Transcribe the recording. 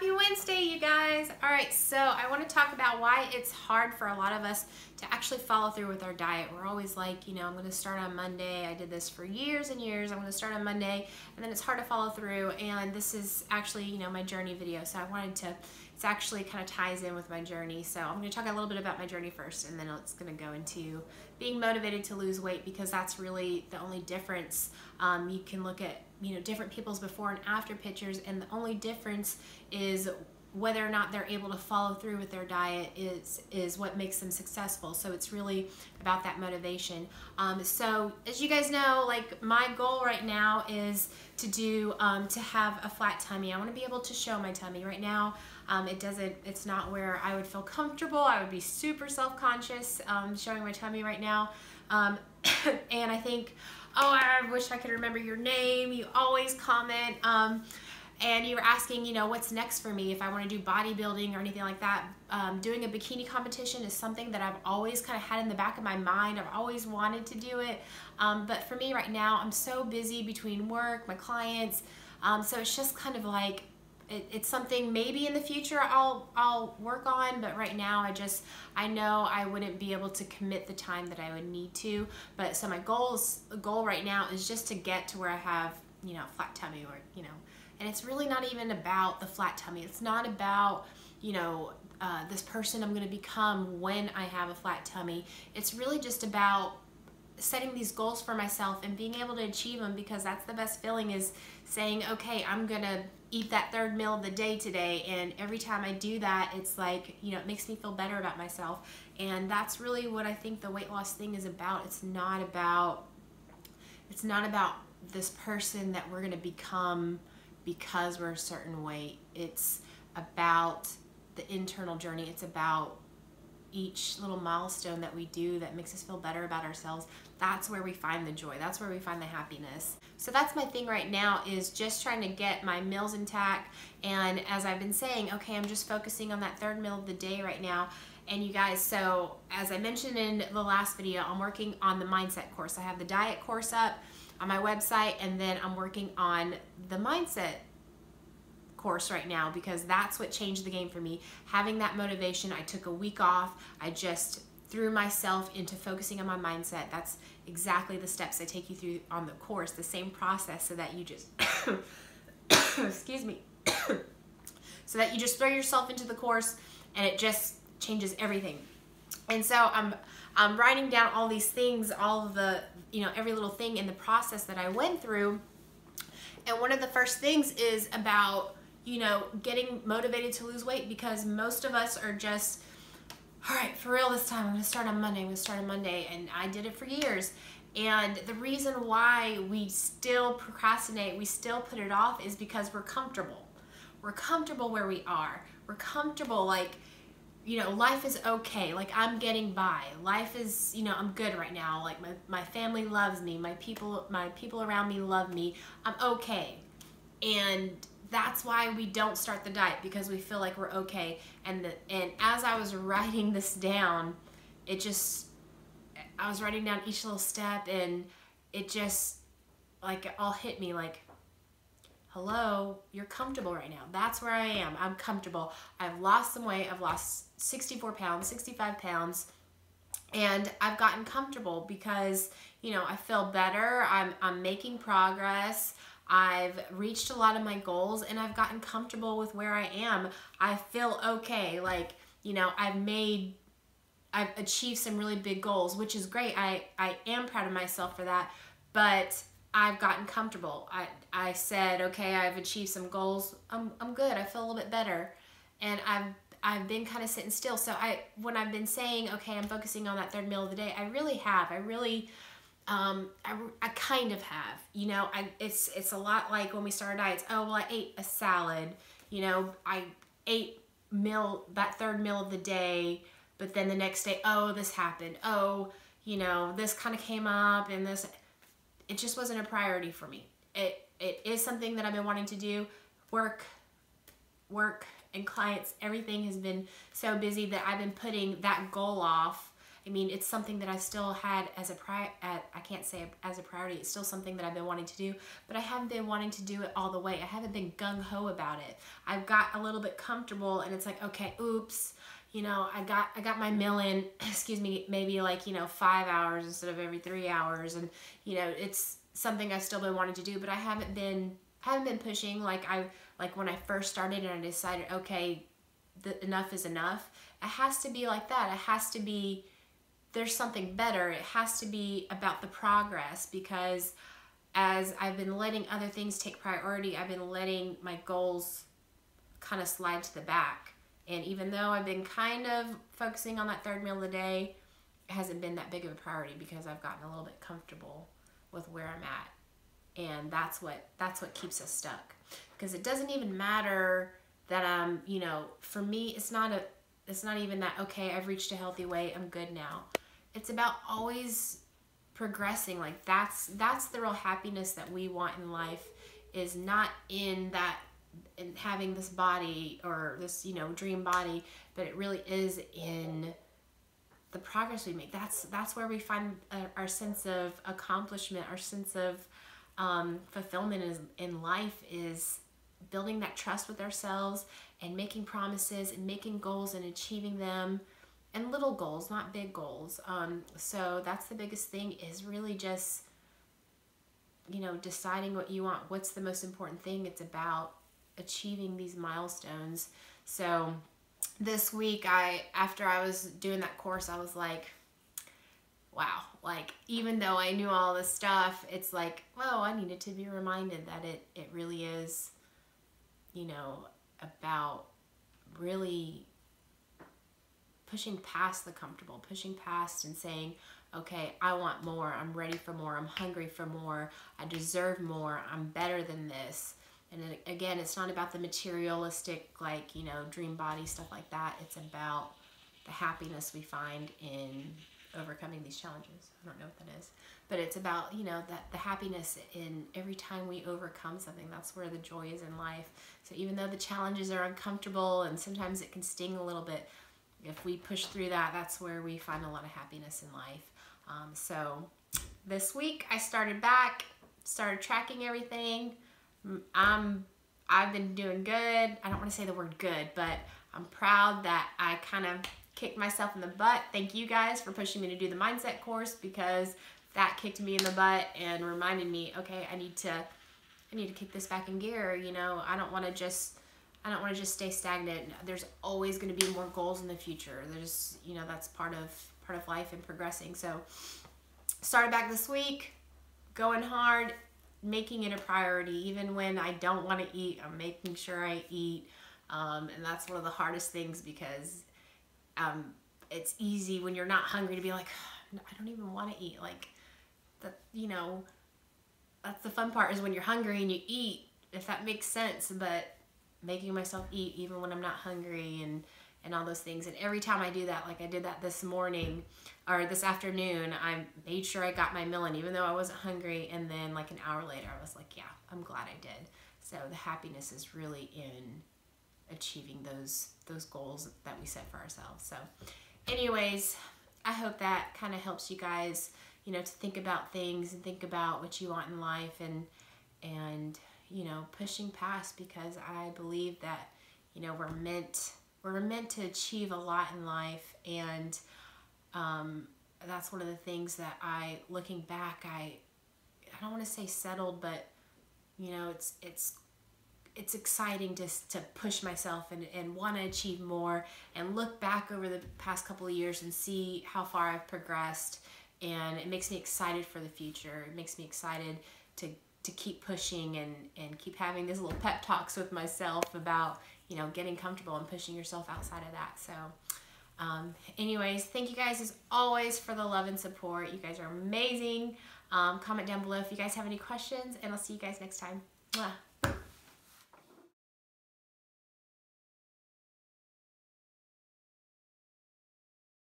Happy Wednesday, you guys. All right, so I want to talk about why it's hard for a lot of us to actually follow through with our diet. We're always like, you know, I'm going to start on Monday. I did this for years and years. I'm going to start on Monday, and then it's hard to follow through. And this is actually, you know, my journey video. So I wanted to, it's actually kind of ties in with my journey. So I'm going to talk a little bit about my journey first, and then it's going to go into being motivated to lose weight, because that's really the only difference. You can look at, you know, different people's before and after pictures, and the only difference is whether or not they're able to follow through with their diet is what makes them successful. So it's really about that motivation. So as you guys know, like, my goal right now is to do to have a flat tummy. I want to be able to show my tummy. Right now it's not where I would feel comfortable. I would be super self-conscious showing my tummy right now. And I think, oh, I wish I could remember your name. You always comment. And you were asking, you know, what's next for me if I want to do bodybuilding or anything like that. Doing a bikini competition is something that I've always kind of had in the back of my mind. I've always wanted to do it. But for me right now, I'm so busy between work, my clients. So it's just kind of like, it's something maybe in the future I'll work on, but right now I know I wouldn't be able to commit the time that I would need to. But so my goal right now is just to get to where I have, you know, flat tummy, or, you know, and it's really not even about the flat tummy. It's not about, you know, this person I'm going to become when I have a flat tummy. It's really just about setting these goals for myself and being able to achieve them, because that's the best feeling, is saying, okay, I'm gonna eat that third meal of the day today, and every time I do that, it's like, you know, it makes me feel better about myself. And that's really what I think the weight loss thing is about. It's not about this person that we're gonna become because we're a certain weight. It's about the internal journey. It's about each little milestone that we do that makes us feel better about ourselves. That's where we find the joy. That's where we find the happiness. So that's my thing right now, is just trying to get my meals intact. And as I've been saying, okay, I'm just focusing on that third meal of the day right now. And you guys, so as I mentioned in the last video, I'm working on the mindset course. I have the diet course up on my website, and then I'm working on the mindset course right now, because that's what changed the game for me. Having that motivation, I took a week off. I just threw myself into focusing on my mindset. That's exactly the steps I take you through on the course, the same process, so that you just excuse me so that you just throw yourself into the course, and it just changes everything. And so I'm writing down all these things, all of the, you know, every little thing in the process that I went through. And one of the first things is about, you know, getting motivated to lose weight, because most of us are just, all right, for real this time, I'm gonna start on Monday, and I did it for years. And the reason why we still procrastinate, we still put it off, is because we're comfortable. We're comfortable where we are. We're comfortable, like, you know, life is okay. Like, I'm getting by. Life is, you know, I'm good right now. Like, my family loves me. My people around me love me. I'm okay. And that's why we don't start the diet, because we feel like we're okay. And as I was writing this down, I was writing down each little step, and it just, like, it all hit me, like, hello, you're comfortable right now. That's where I am. I'm comfortable. I've lost some weight. I've lost 64 pounds, 65 pounds, and I've gotten comfortable because, you know, I feel better. I'm making progress. I've reached a lot of my goals, and I've gotten comfortable with where I am. I feel okay. Like, you know, I've achieved some really big goals, which is great. I am proud of myself for that, but I've gotten comfortable. I said, okay, I've achieved some goals. I'm good. I feel a little bit better. And I've been kind of sitting still. So when I've been saying, okay, I'm focusing on that third meal of the day, I really have. I kind of have, you know. It's a lot like when we started diets. Oh, well, I ate a salad, you know, I ate that third meal of the day, but then the next day, oh, this happened. Oh, you know, this kind of came up, and it just wasn't a priority for me. It is something that I've been wanting to do. Work and clients, everything has been so busy that I've been putting that goal off. I mean, it's something that I still had as a I can't say as a priority. It's still something that I've been wanting to do, but I haven't been wanting to do it all the way. I haven't been gung-ho about it. I've got a little bit comfortable, and it's like, okay, oops, you know, I got my meal in, excuse me, maybe like, you know, 5 hours instead of every 3 hours. And, you know, it's something I've still been wanting to do, but I haven't been pushing like when I first started and I decided, okay, enough is enough. It has to be like that. It has to be, there's something better. It has to be about the progress, because as I've been letting other things take priority, I've been letting my goals kind of slide to the back. And even though I've been kind of focusing on that 3rd meal of the day, it hasn't been that big of a priority because I've gotten a little bit comfortable with where I'm at. And that's what keeps us stuck. Because it doesn't even matter that I'm, you know, for me, it's not even that, okay, I've reached a healthy weight, I'm good now. It's about always progressing. Like that's the real happiness that we want in life, is not in that, in having this body or this, you know, dream body, but it really is in the progress we make. That's where we find our sense of accomplishment, our sense of fulfillment in life, is building that trust with ourselves and making promises and making goals and achieving them, and little goals, not big goals. So that's the biggest thing, is really just, you know, deciding what you want. What's the most important thing? It's about achieving these milestones. So this week, after I was doing that course, I was like, wow, like even though I knew all this stuff, it's like, well, I needed to be reminded that it really is, you know, about really pushing past the comfortable, pushing past and saying, okay, I want more, I'm ready for more, I'm hungry for more, I deserve more, I'm better than this. And again, it's not about the materialistic, like, you know, dream body, stuff like that. It's about the happiness we find in overcoming these challenges. I don't know what that is. But it's about, you know, that the happiness in every time we overcome something. That's where the joy is in life. So even though the challenges are uncomfortable and sometimes it can sting a little bit, if we push through that, that's where we find a lot of happiness in life. So this week I started tracking everything. I've been doing good. I don't want to say the word good, but I'm proud that I kind of kicked myself in the butt. Thank you guys for pushing me to do the mindset course, because that kicked me in the butt and reminded me, okay, I need to kick this back in gear. You know, I don't want to just stay stagnant. There's always going to be more goals in the future. There's, you know, that's part of life and progressing. So started back this week, going hard, making it a priority. Even when I don't want to eat, I'm making sure I eat. And that's one of the hardest things, because it's easy when you're not hungry to be like, I don't even want to eat. Like, that, you know, that's the fun part, is when you're hungry and you eat, if that makes sense. But making myself eat even when I'm not hungry, and all those things. And every time I do that, like I did that this morning or this afternoon, I made sure I got my meal in even though I wasn't hungry. And then like an hour later, I was like, yeah, I'm glad I did. So the happiness is really in achieving those goals that we set for ourselves. So anyways, I hope that kind of helps you guys, you know, to think about things and think about what you want in life, and you know, pushing past, because I believe that, you know, we're meant to achieve a lot in life. And that's one of the things that looking back, I don't want to say settled, but you know, it's exciting to push myself and want to achieve more, and look back over the past couple of years and see how far I've progressed. And it makes me excited for the future. It makes me excited to keep pushing and keep having these little pep talks with myself about, you know, getting comfortable and pushing yourself outside of that. So anyways, thank you guys as always for the love and support. You guys are amazing. Comment down below if you guys have any questions, and I'll see you guys next time. Mwah.